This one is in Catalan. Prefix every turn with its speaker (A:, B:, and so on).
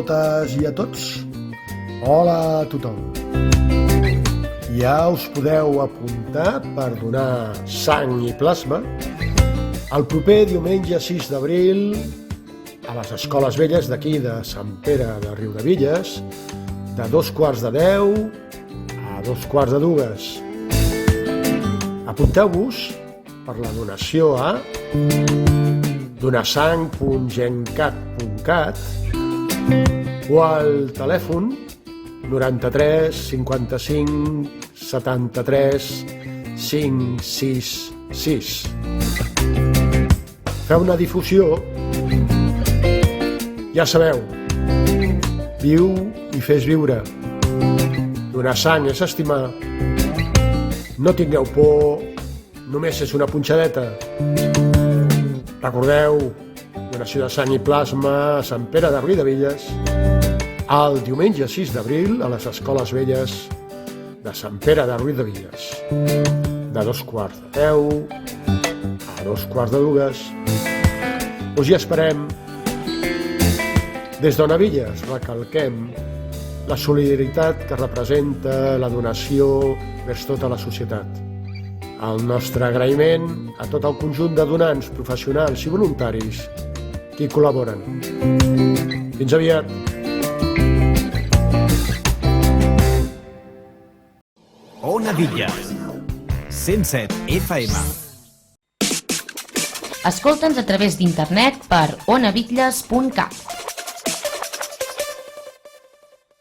A: totes i a tots. Hola a tothom. Ja us podeu apuntar per donar sang i plasma el proper diumenge 6 d'abril a les Escoles Velles d'aquí de Sant Pere de Riudebitlles de 2:15 a 2:45. Apunteu-vos per la donació a donasang.gencat.cat o al telèfon 93 55 73 566. Feu una difusió. Ja sabeu, viu i fes viure. Donar sang és estimar. No tingueu por, només és una punxadeta. Recordeu, donació de sang i plasma a Sant Pere de Riudebitlles el diumenge 6 d'abril a les Escoles Velles de Sant Pere de Riudebitlles de 2:15 a 2:45. Us hi esperem. Des d'Onavilles recalquem la solidaritat que representa la donació vers tota la societat. El nostre agraïment a tot el conjunt de donants professionals i voluntaris que hi col·laboren. Fins aviat!
B: Onavilles 107 FM.
C: Escolta'ns a través d'internet per onavitlles.cat.